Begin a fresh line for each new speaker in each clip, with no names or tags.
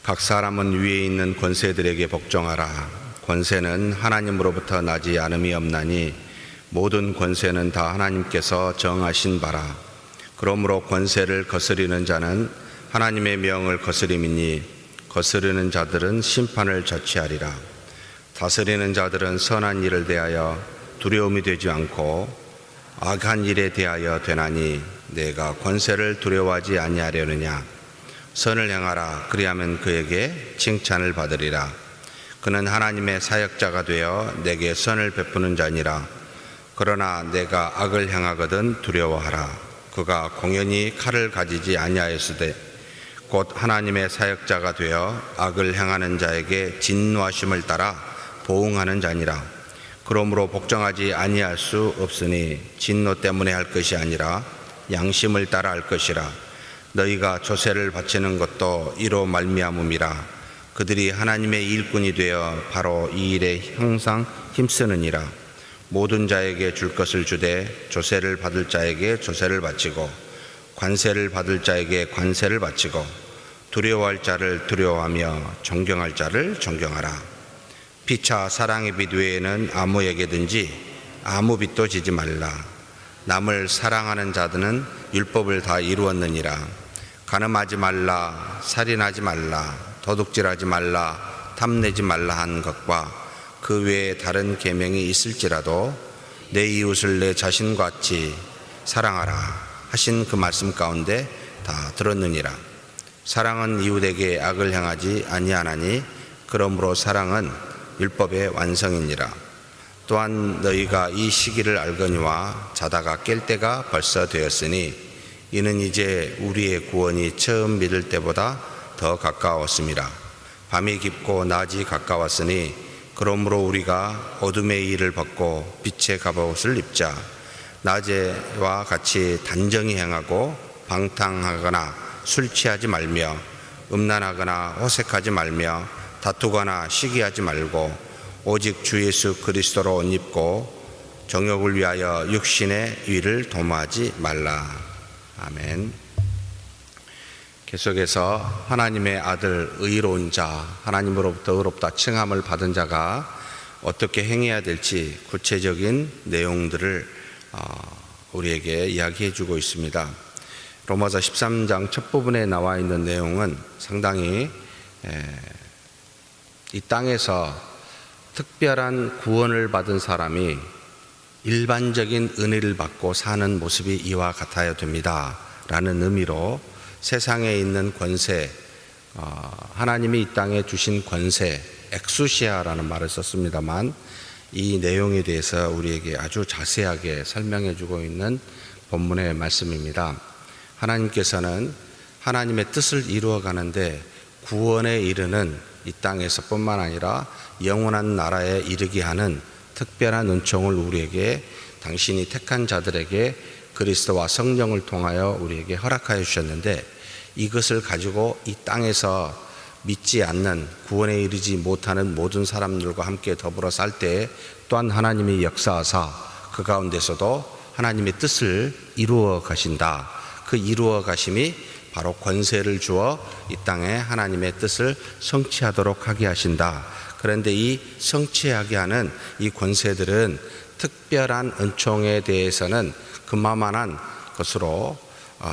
각 사람은 위에 있는 권세들에게 복종하라. 권세는 하나님으로부터 나지 않음이 없나니 모든 권세는 다 하나님께서 정하신 바라. 그러므로 권세를 거스리는 자는 하나님의 명을 거스림이니 거스르는 자들은 심판을 자취하리라. 다스리는 자들은 선한 일을 대하여 두려움이 되지 않고 악한 일에 대하여 되나니 내가 권세를 두려워하지 아니하려느냐. 선을 행하라. 그리하면 그에게 칭찬을 받으리라. 그는 하나님의 사역자가 되어 내게 선을 베푸는 자니라. 그러나 내가 악을 행하거든 두려워하라. 그가 공연히 칼을 가지지 아니하였으되 곧 하나님의 사역자가 되어 악을 행하는 자에게 진노하심을 따라 보응하는 자니라. 그러므로 복종하지 아니할 수 없으니 진노 때문에 할 것이 아니라 양심을 따라 할 것이라. 너희가 조세를 바치는 것도 이로 말미암음이라. 그들이 하나님의 일꾼이 되어 바로 이 일에 항상 힘쓰느니라. 모든 자에게 줄 것을 주되 조세를 받을 자에게 조세를 바치고 관세를 받을 자에게 관세를 바치고 두려워할 자를 두려워하며 존경할 자를 존경하라. 피차 사랑의 빛 외에는 아무에게든지 아무 빛도 지지 말라. 남을 사랑하는 자들은 율법을 다 이루었느니라. 간음하지 말라, 살인하지 말라, 도둑질하지 말라, 탐내지 말라 한 것과 그 외에 다른 계명이 있을지라도 내 이웃을 내 자신같이 사랑하라 하신 그 말씀 가운데 다 들었느니라. 사랑은 이웃에게 악을 행하지 아니하나니 그러므로 사랑은 율법의 완성이니라. 또한 너희가 이 시기를 알거니와 자다가 깰 때가 벌써 되었으니 이는 이제 우리의 구원이 처음 믿을 때보다 더 가까웠음이라. 밤이 깊고 낮이 가까웠으니 그러므로 우리가 어둠의 일을 벗고 빛의 갑옷을 입자. 낮에와 같이 단정히 행하고 방탕하거나 술 취하지 말며 음란하거나 호색하지 말며 다투거나 시기하지 말고 오직 주 예수 그리스도로 옷 입고 정욕을 위하여 육신의 위를 도모하지 말라. 아멘. 계속해서 하나님의 아들 의로운 자, 하나님으로부터 의롭다 칭함을 받은 자가 어떻게 행해야 될지 구체적인 내용들을 우리에게 이야기해 주고 있습니다. 로마서 13장 첫 부분에 나와 있는 내용은 상당히 이 땅에서 특별한 구원을 받은 사람이 일반적인 은혜를 받고 사는 모습이 이와 같아야 됩니다 라는 의미로 세상에 있는 권세, 하나님이 이 땅에 주신 권세, 엑수시아라는 말을 썼습니다만 이 내용에 대해서 우리에게 아주 자세하게 설명해 주고 있는 본문의 말씀입니다. 하나님께서는 하나님의 뜻을 이루어 가는데 구원에 이르는 이 땅에서 뿐만 아니라 영원한 나라에 이르게 하는 특별한 은총을 우리에게 당신이 택한 자들에게 그리스도와 성령을 통하여 우리에게 허락하여 주셨는데 이것을 가지고 이 땅에서 믿지 않는 구원에 이르지 못하는 모든 사람들과 함께 더불어 살 때 또한 하나님이 역사하사 그 가운데서도 하나님의 뜻을 이루어 가신다. 그 이루어 가심이 바로 권세를 주어 이 땅에 하나님의 뜻을 성취하도록 하게 하신다. 그런데 이 성취하게 하는 이 권세들은 특별한 은총에 대해서는 그만한 것으로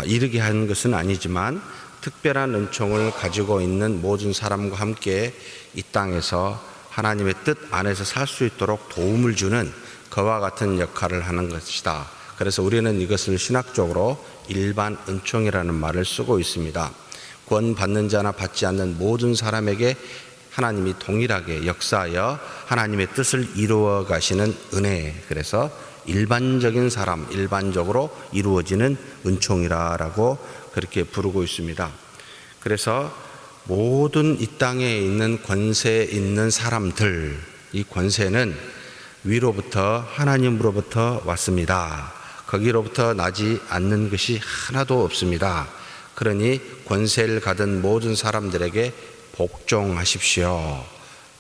이르게 하는 것은 아니지만 특별한 은총을 가지고 있는 모든 사람과 함께 이 땅에서 하나님의 뜻 안에서 살 수 있도록 도움을 주는 그와 같은 역할을 하는 것이다. 그래서 우리는 이것을 신학적으로 일반 은총이라는 말을 쓰고 있습니다. 구원 받는 자나 받지 않는 모든 사람에게 하나님이 동일하게 역사하여 하나님의 뜻을 이루어 가시는 은혜, 그래서 일반적인 사람, 일반적으로 이루어지는 은총이라고 그렇게 부르고 있습니다. 그래서 모든 이 땅에 있는 권세 있는 사람들, 이 권세는 위로부터 하나님으로부터 왔습니다. 거기로부터 나지 않는 것이 하나도 없습니다. 그러니 권세를 가진 모든 사람들에게 복종하십시오.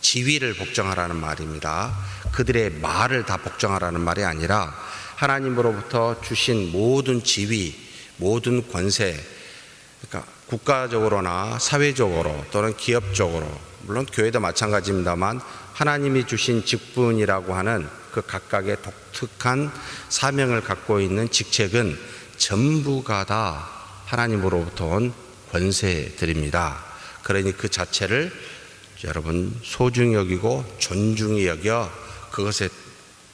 지위를 복종하라는 말입니다. 그들의 말을 다 복종하라는 말이 아니라 하나님으로부터 주신 모든 지위, 모든 권세, 그러니까 국가적으로나 사회적으로 또는 기업적으로, 물론 교회도 마찬가지입니다만 하나님이 주신 직분이라고 하는 그 각각의 독특한 사명을 갖고 있는 직책은 전부가 다 하나님으로부터 온 권세들입니다. 그러니 그 자체를 여러분 소중히 여기고 존중히 여겨 그것에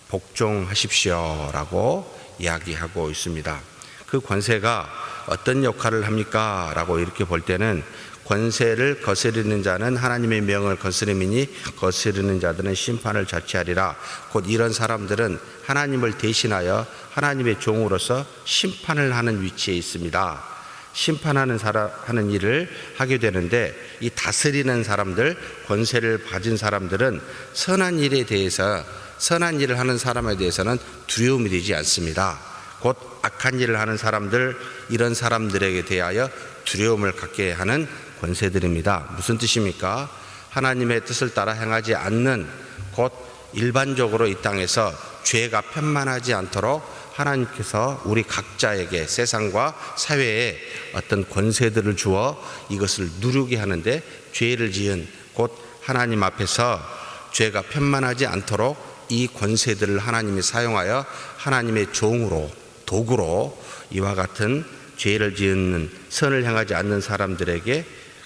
복종하십시오라고 이야기하고 있습니다. 그 권세가 어떤 역할을 합니까? 라고 이렇게 볼 때는 권세를 거스르는 자는 하나님의 명을 거스름이니 거스르는 자들은 심판을 자취하리라. 곧 이런 사람들은 하나님을 대신하여 하나님의 종으로서 심판을 하는 위치에 있습니다. 심판하는 하는 일을 하게 되는데, 이 다스리는 사람들, 권세를 가진 사람들은 선한 일에 대해서, 선한 일을 하는 사람에 대해서는 두려움이 되지 않습니다. 곧 악한 일을 하는 사람들, 이런 사람들에게 대하여 두려움을 갖게 하는 권세들입니다. 무슨 뜻입니까? 하나님의 뜻을 따라 행하지 않는, 곧 일반적으로 이 땅에서 죄가 편만하지 않도록 하나님께서 우리 각자에게 세상과 사회에 어떤 권세들을 주어 이것을 누르게 하는데, 죄를 지은 곧 하나님 앞에서 죄가 편만하지 않도록 이 권세들을 하나님이 사용하여 하나님의 종으로, 도구로 이와 같은 죄를 지은 선을 행하지 않는 사람들에게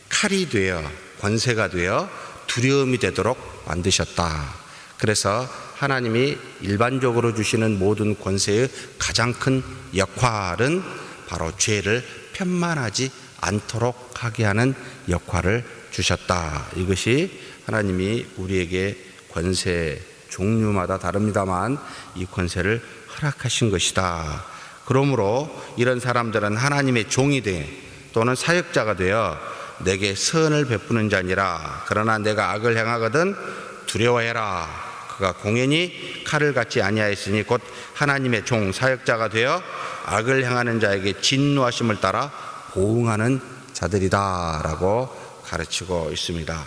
칼이 되어, 권세가 되어 두려움이 되도록 만드셨다. 그래서 하나님이 일반적으로 주시는 모든 권세의 가장 큰 역할은 바로 죄를 편만하지 않도록 하게 하는 역할을 주셨다. 이것이 하나님이 우리에게 권세 종류마다 다릅니다만 이 권세를 허락하신 것이다. 그러므로 이런 사람들은 하나님의 종이 되 또는 사역자가 되어 내게 선을 베푸는 자니라. 그러나 내가 악을 행하거든 두려워해라. 그가 공연히 칼을 갖지 아니하였으니 곧 하나님의 종 사역자가 되어 악을 행하는 자에게 진노하심을 따라 보응하는 자들이다 라고 가르치고 있습니다.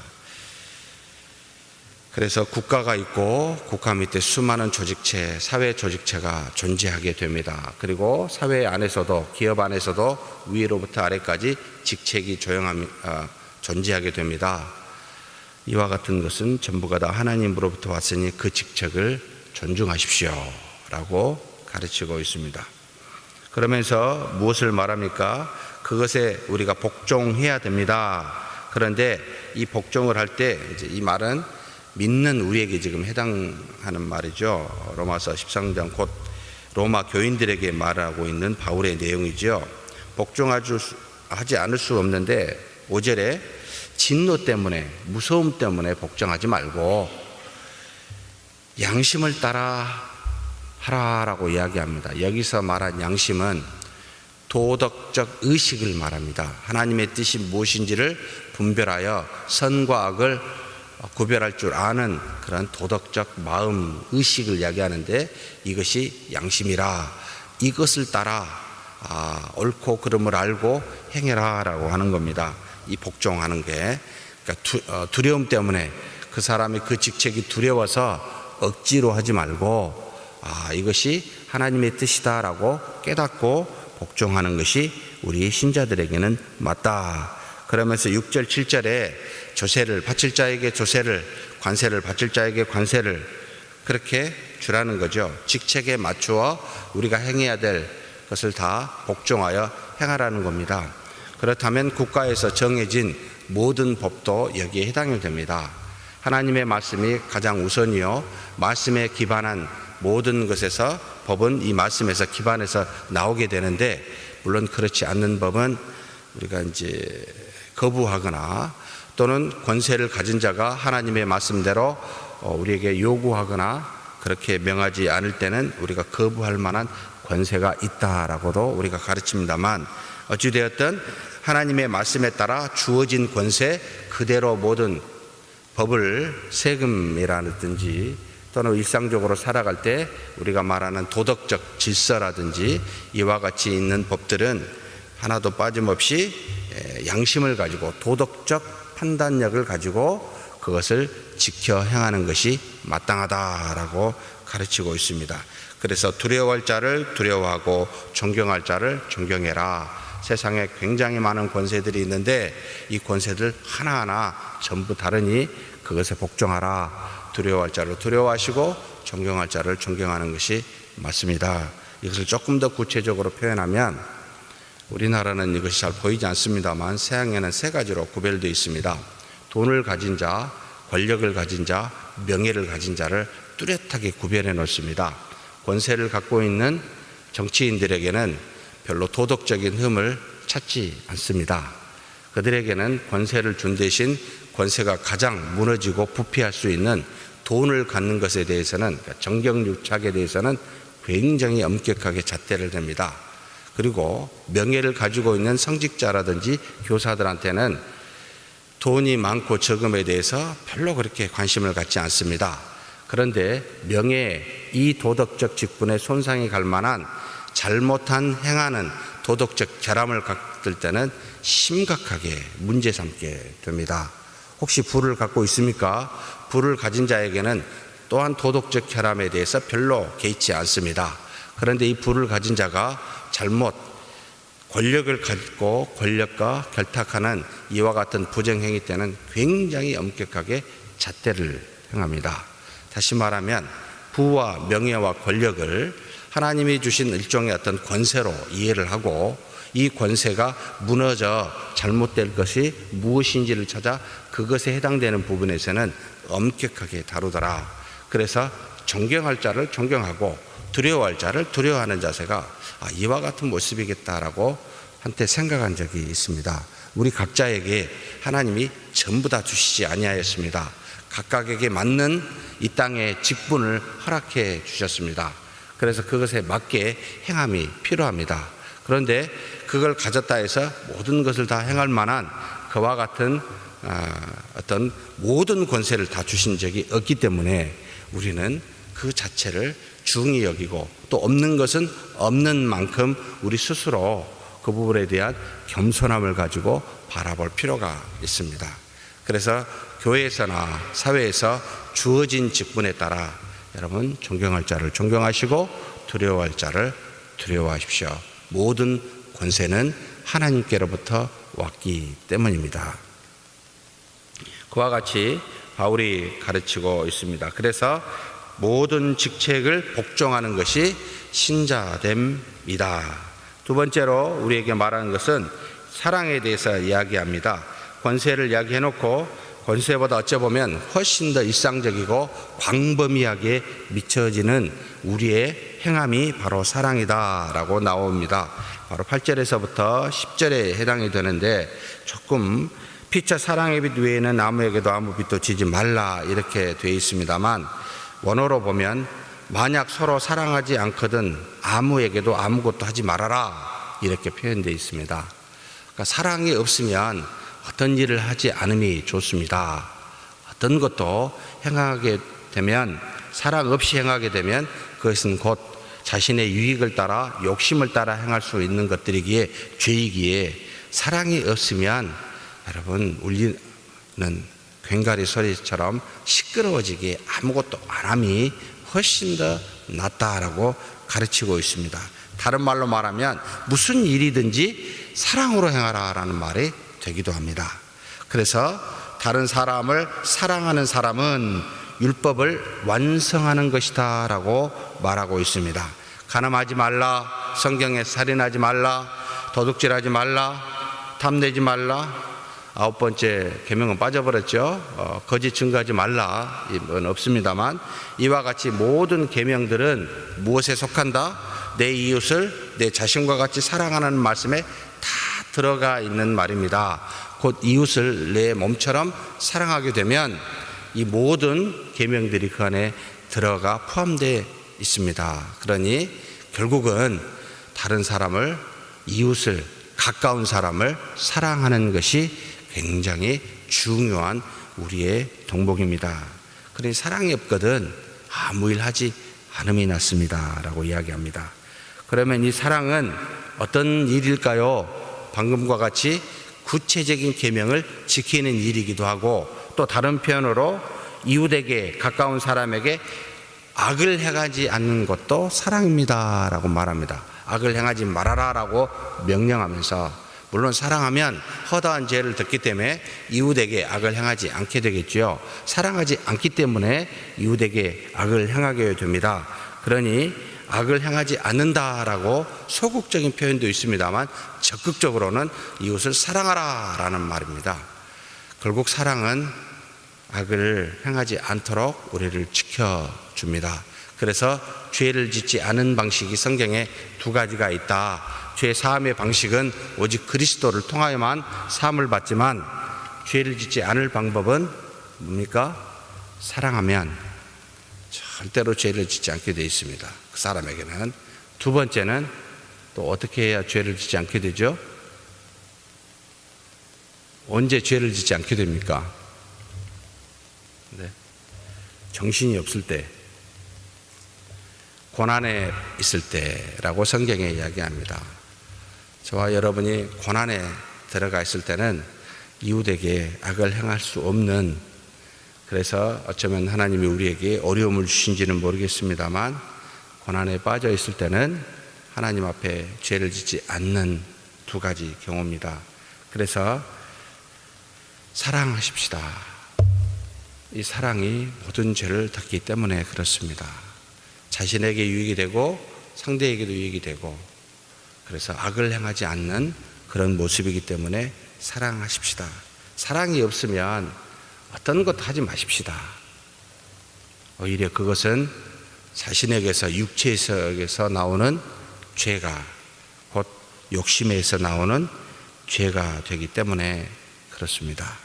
그래서 국가가 있고 국가 밑에 수많은 조직체, 사회 조직체가 존재하게 됩니다. 그리고 사회 안에서도, 기업 안에서도 위로부터 아래까지 직책이 존재하게 됩니다. 이와 같은 것은 전부가 다 하나님으로부터 왔으니 그 직책을 존중하십시오 라고 가르치고 있습니다. 그러면서 무엇을 말합니까? 그것에 우리가 복종해야 됩니다. 그런데 이 복종을 할 때 이제 이 말은 믿는 우리에게 지금 해당하는 말이죠. 로마서 13장 곧 로마 교인들에게 말하고 있는 바울의 내용이죠. 복종하지 않을 수 없는데 5절에 진노 때문에, 무서움 때문에 복종하지 말고 양심을 따라 하라라고 이야기합니다. 여기서 말한 양심은 도덕적 의식을 말합니다. 하나님의 뜻이 무엇인지를 분별하여 선과 악을 구별할 줄 아는 그런 도덕적 마음, 의식을 이야기하는데 이것이 양심이라. 이것을 따라 옳고 그름을 알고 행해라 라고 하는 겁니다. 이 복종하는 게, 그러니까 두려움 때문에 그 사람의 그 직책이 두려워서 억지로 하지 말고 이것이 하나님의 뜻이다라고 깨닫고 복종하는 것이 우리 신자들에게는 맞다. 그러면서 6절 7절에 조세를 바칠 자에게 조세를, 관세를 바칠 자에게 관세를 그렇게 주라는 거죠. 직책에 맞추어 우리가 행해야 될 것을 다 복종하여 행하라는 겁니다. 그렇다면 국가에서 정해진 모든 법도 여기에 해당이 됩니다. 하나님의 말씀이 가장 우선이요, 말씀에 기반한 모든 것에서 법은 이 말씀에서 기반해서 나오게 되는데, 물론 그렇지 않는 법은 우리가 이제 거부하거나 또는 권세를 가진 자가 하나님의 말씀대로 우리에게 요구하거나 그렇게 명하지 않을 때는 우리가 거부할 만한 권세가 있다라고도 우리가 가르칩니다만, 어찌되었든 하나님의 말씀에 따라 주어진 권세 그대로 모든 법을, 세금이라든지 또는 일상적으로 살아갈 때 우리가 말하는 도덕적 질서라든지 이와 같이 있는 법들은 하나도 빠짐없이 양심을 가지고 도덕적 판단력을 가지고 그것을 지켜 행하는 것이 마땅하다라고 가르치고 있습니다. 그래서 두려워할 자를 두려워하고 존경할 자를 존경해라. 세상에 굉장히 많은 권세들이 있는데 이 권세들 하나하나 전부 다르니 그것에 복종하라. 두려워할 자를 두려워하시고 존경할 자를 존경하는 것이 맞습니다. 이것을 조금 더 구체적으로 표현하면 우리나라는 이것이 잘 보이지 않습니다만 서양에는 세 가지로 구별되어 있습니다. 돈을 가진 자, 권력을 가진 자, 명예를 가진 자를 뚜렷하게 구별해 놓습니다. 권세를 갖고 있는 정치인들에게는 별로 도덕적인 흠을 찾지 않습니다. 그들에게는 권세를 준 대신 권세가 가장 무너지고 부패할 수 있는 돈을 갖는 것에 대해서는, 정경유착에 대해서는 굉장히 엄격하게 잣대를 댑니다. 그리고 명예를 가지고 있는 성직자라든지 교사들한테는 돈이 많고 적음에 대해서 별로 그렇게 관심을 갖지 않습니다. 그런데 명예, 이 도덕적 직분에 손상이 갈 만한 잘못한 행하는 도덕적 결함을 갖을 때는 심각하게 문제 삼게 됩니다. 혹시 부를 갖고 있습니까? 부를 가진 자에게는 또한 도덕적 결함에 대해서 별로 개의치 않습니다. 그런데 이 부를 가진 자가 잘못 권력을 갖고 권력과 결탁하는 이와 같은 부정행위 때는 굉장히 엄격하게 잣대를 행합니다. 다시 말하면 부와 명예와 권력을 하나님이 주신 일종의 어떤 권세로 이해를 하고 이 권세가 무너져 잘못될 것이 무엇인지를 찾아 그것에 해당되는 부분에서는 엄격하게 다루더라. 그래서 존경할 자를 존경하고 두려워할 자를 두려워하는 자세가 이와 같은 모습이겠다라고 한때 생각한 적이 있습니다. 우리 각자에게 하나님이 전부 다 주시지 아니하였습니다. 각각에게 맞는 이 땅의 직분을 허락해 주셨습니다. 그래서 그것에 맞게 행함이 필요합니다. 그런데 그걸 가졌다 해서 모든 것을 다 행할 만한 그와 같은 어떤 모든 권세를 다 주신 적이 없기 때문에 우리는 그 자체를 중히 여기고 또 없는 것은 없는 만큼 우리 스스로 그 부분에 대한 겸손함을 가지고 바라볼 필요가 있습니다. 그래서 교회에서나 사회에서 주어진 직분에 따라 여러분 존경할 자를 존경하시고 두려워할 자를 두려워하십시오. 모든 권세는 하나님께로부터 왔기 때문입니다. 그와 같이 바울이 가르치고 있습니다. 그래서 모든 직책을 복종하는 것이 신자됨이다. 두 번째로 우리에게 말하는 것은 사랑에 대해서 이야기합니다. 권세를 이야기해놓고 권세보다 어찌 보면 훨씬 더 일상적이고 광범위하게 미쳐지는 우리의 행함이 바로 사랑이다라고 나옵니다. 바로 8절에서부터 10절에 해당이 되는데 조금 피차 사랑의 빛 외에는 아무에게도 아무 빛도 지지 말라 이렇게 되어 있습니다만 원어로 보면 만약 서로 사랑하지 않거든 아무에게도 아무것도 하지 말아라 이렇게 표현되어 있습니다. 그러니까 사랑이 없으면 어떤 일을 하지 않음이 좋습니다. 어떤 것도 행하게 되면 사랑 없이 행하게 되면 그것은 곧 자신의 유익을 따라 욕심을 따라 행할 수 있는 것들이기에 죄이기에 사랑이 없으면 여러분 울리는 괭가리 소리처럼 시끄러워지기에 아무것도 안 함이 훨씬 더 낫다라고 가르치고 있습니다. 다른 말로 말하면 무슨 일이든지 사랑으로 행하라라는 말이 되기도 합니다. 그래서 다른 사람을 사랑하는 사람은 율법을 완성하는 것이다 라고 말하고 있습니다. 간음하지 말라, 성경에 살인하지 말라, 도둑질하지 말라, 탐내지 말라, 9번째 계명은 빠져버렸죠. 거짓 증거하지 말라 이건 없습니다만 이와 같이 모든 계명들은 무엇에 속한다? 내 이웃을 내 자신과 같이 사랑하는 말씀에 다 들어가 있는 말입니다. 곧 이웃을 내 몸처럼 사랑하게 되면 이 모든 계명들이 그 안에 들어가 포함되어 있습니다. 그러니 결국은 다른 사람을, 이웃을, 가까운 사람을 사랑하는 것이 굉장히 중요한 우리의 덕목입니다. 그러니 사랑이 없거든 아무 일 하지 않음이 낫습니다 라고 이야기합니다. 그러면 이 사랑은 어떤 일일까요? 방금과 같이 구체적인 계명을 지키는 일이기도 하고 또 다른 표현으로 이웃에게 가까운 사람에게 악을 행하지 않는 것도 사랑입니다 라고 말합니다. 악을 행하지 말아라라고 명령하면서, 물론 사랑하면 허다한 죄를 덮기 때문에 이웃에게 악을 행하지 않게 되겠지요. 사랑하지 않기 때문에 이웃에게 악을 행하게 됩니다. 그러니 악을 행하지 않는다라고 소극적인 표현도 있습니다만 적극적으로는 이웃을 사랑하라라는 말입니다. 결국 사랑은 악을 행하지 않도록 우리를 지켜줍니다. 그래서 죄를 짓지 않은 방식이 성경에 두 가지가 있다. 죄 사함의 방식은 오직 그리스도를 통하여만 사함을 받지만, 죄를 짓지 않을 방법은 뭡니까? 사랑하면 절대로 죄를 짓지 않게 되어 있습니다. 그 사람에게는. 두 번째는 또 어떻게 해야 죄를 짓지 않게 되죠? 언제 죄를 짓지 않게 됩니까? 네. 정신이 없을 때, 고난에 있을 때라고 성경에 이야기합니다. 저와 여러분이 고난에 들어가 있을 때는 이웃에게 악을 행할 수 없는, 그래서 어쩌면 하나님이 우리에게 어려움을 주신지는 모르겠습니다만 고난에 빠져 있을 때는 하나님 앞에 죄를 짓지 않는 두 가지 경우입니다. 그래서 사랑하십시다. 이 사랑이 모든 죄를 덮기 때문에 그렇습니다. 자신에게 유익이 되고 상대에게도 유익이 되고, 그래서 악을 행하지 않는 그런 모습이기 때문에 사랑하십시다. 사랑이 없으면 어떤 것도 하지 마십시다. 오히려 그것은 자신에게서, 육체에서 나오는 죄가, 곧 욕심에서 나오는 죄가 되기 때문에 그렇습니다.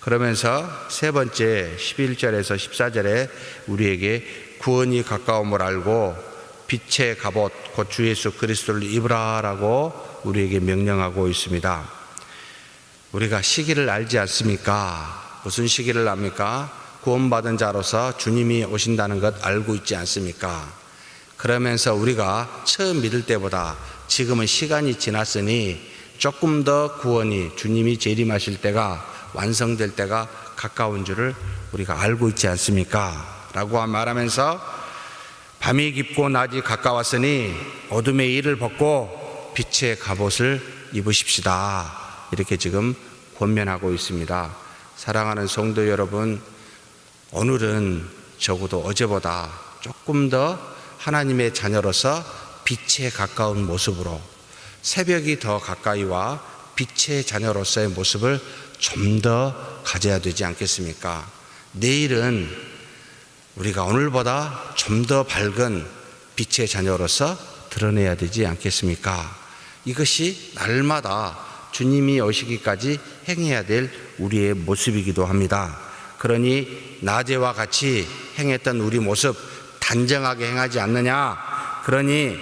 그러면서 세 번째 11절에서 14절에 우리에게 구원이 가까움을 알고 빛의 갑옷 곧 주 예수 그리스도를 입으라라고 우리에게 명령하고 있습니다. 우리가 시기를 알지 않습니까? 무슨 시기를 압니까? 구원받은 자로서 주님이 오신다는 것 알고 있지 않습니까? 그러면서 우리가 처음 믿을 때보다 지금은 시간이 지났으니 조금 더 구원이, 주님이 재림하실 때가, 완성될 때가 가까운 줄을 우리가 알고 있지 않습니까? 라고 말하면서 밤이 깊고 낮이 가까웠으니 어둠의 일을 벗고 빛의 갑옷을 입으십시다. 이렇게 지금 권면하고 있습니다. 사랑하는 성도 여러분, 오늘은 적어도 어제보다 조금 더 하나님의 자녀로서 빛에 가까운 모습으로, 새벽이 더 가까이 와 빛의 자녀로서의 모습을 좀 더 가져야 되지 않겠습니까? 내일은 우리가 오늘보다 좀 더 밝은 빛의 자녀로서 드러내야 되지 않겠습니까? 이것이 날마다 주님이 오시기까지 행해야 될 우리의 모습이기도 합니다. 그러니 낮에와 같이 행했던 우리 모습 단정하게 행하지 않느냐? 그러니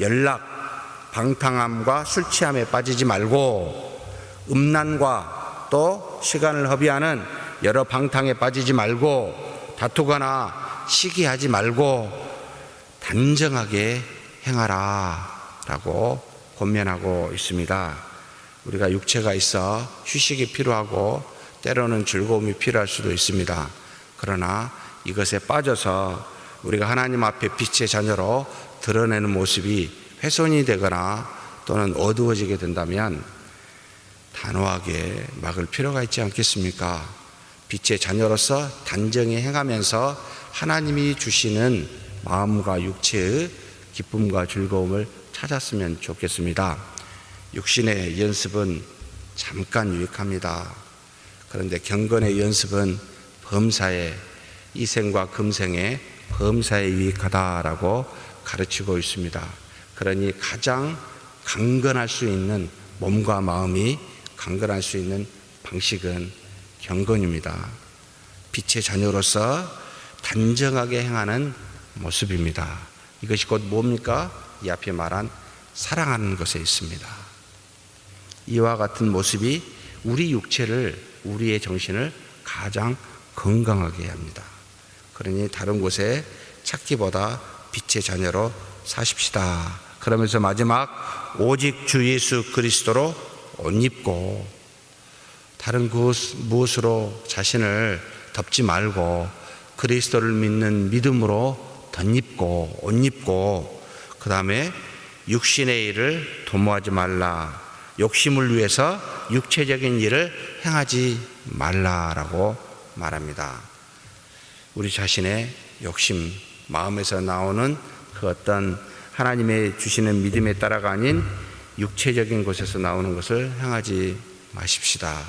연락, 방탕함과 술 취함에 빠지지 말고, 음란과 또 시간을 허비하는 여러 방탕에 빠지지 말고, 다투거나 시기하지 말고 단정하게 행하라 라고 권면하고 있습니다. 우리가 육체가 있어 휴식이 필요하고 때로는 즐거움이 필요할 수도 있습니다. 그러나 이것에 빠져서 우리가 하나님 앞에 빛의 자녀로 드러내는 모습이 훼손이 되거나 또는 어두워지게 된다면 단호하게 막을 필요가 있지 않겠습니까? 빛의 자녀로서 단정히 행하면서 하나님이 주시는 마음과 육체의 기쁨과 즐거움을 찾았으면 좋겠습니다. 육신의 연습은 잠깐 유익합니다. 그런데 경건의 연습은 범사에, 이생과 금생의 범사에 유익하다라고 가르치고 있습니다. 그러니 가장 강건할 수 있는, 몸과 마음이 강건할 수 있는 방식은 경건입니다. 빛의 자녀로서 단정하게 행하는 모습입니다. 이것이 곧 뭡니까? 이 앞에 말한 사랑하는 것에 있습니다. 이와 같은 모습이 우리 육체를, 우리의 정신을 가장 건강하게 합니다. 그러니 다른 곳에 찾기보다 빛의 자녀로 사십시다. 그러면서 마지막 오직 주 예수 그리스도로 옷 입고, 다른 무엇으로 자신을 덮지 말고 그리스도를 믿는 믿음으로 덧입고 옷 입고, 그 다음에 육신의 일을 도모하지 말라. 욕심을 위해서 육체적인 일을 행하지 말라라고 말합니다. 우리 자신의 욕심, 마음에서 나오는 그 어떤 하나님의 주시는 믿음에 따라가 아닌 육체적인 곳에서 나오는 것을 행하지 마십시다.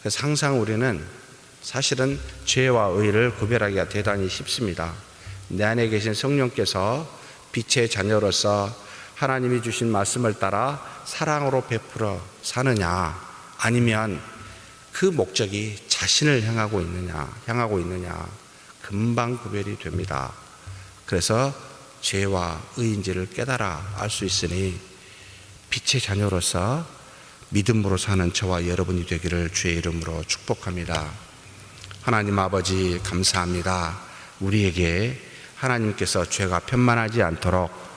그래서 항상 우리는 사실은 죄와 의를 구별하기가 대단히 쉽습니다. 내 안에 계신 성령께서 빛의 자녀로서 하나님이 주신 말씀을 따라 사랑으로 베풀어 사느냐, 아니면 그 목적이 자신을 향하고 있느냐 금방 구별이 됩니다. 그래서 죄와 의인지를 깨달아 알 수 있으니 빛의 자녀로서 믿음으로 사는 저와 여러분이 되기를 주의 이름으로 축복합니다. 하나님 아버지 감사합니다. 우리에게 하나님께서 죄가 편만하지 않도록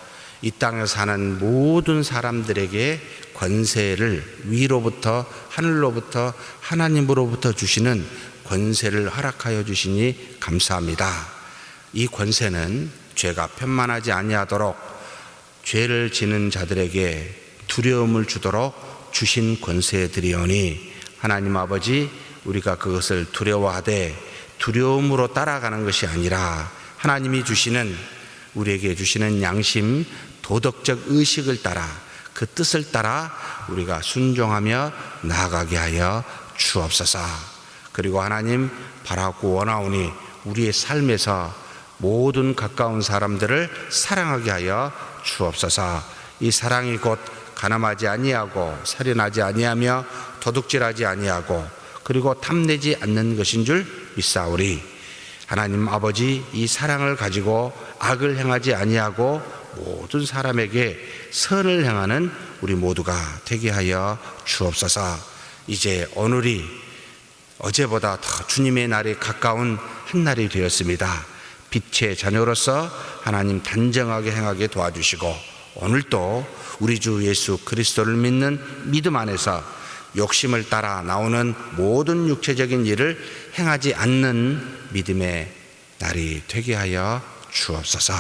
이 땅에 사는 모든 사람들에게 권세를 위로부터 하늘로부터 하나님으로부터 주시는 권세를 허락하여 주시니 감사합니다. 이 권세는 죄가 편만하지 아니하도록 죄를 지는 자들에게 두려움을 주도록 주신 권세들이오니 하나님 아버지, 우리가 그것을 두려워하되 두려움으로 따라가는 것이 아니라 하나님이 주시는, 우리에게 주시는 양심, 도덕적 의식을 따라, 그 뜻을 따라 우리가 순종하며 나아가게 하여 주옵소서. 그리고 하나님, 바라고 원하오니 우리의 삶에서 모든 가까운 사람들을 사랑하게 하여 주옵소서. 이 사랑이 곧 가늠하지 아니하고 살인하지 아니하며 도둑질하지 아니하고 그리고 탐내지 않는 것인 줄 믿사오리. 하나님 아버지, 이 사랑을 가지고 악을 행하지 아니하고 모든 사람에게 선을 행하는 우리 모두가 되게 하여 주옵소서. 이제 오늘이 어제보다 더 주님의 날이 가까운 한 날이 되었습니다. 빛의 자녀로서 하나님 단정하게 행하게 도와주시고, 오늘도 우리 주 예수 그리스도를 믿는 믿음 안에서 욕심을 따라 나오는 모든 육체적인 일을 행하지 않는 믿음의 날이 되게 하여 주옵소서.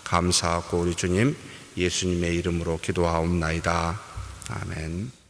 감사하고 우리 주님 예수님의 이름으로 기도하옵나이다. 아멘.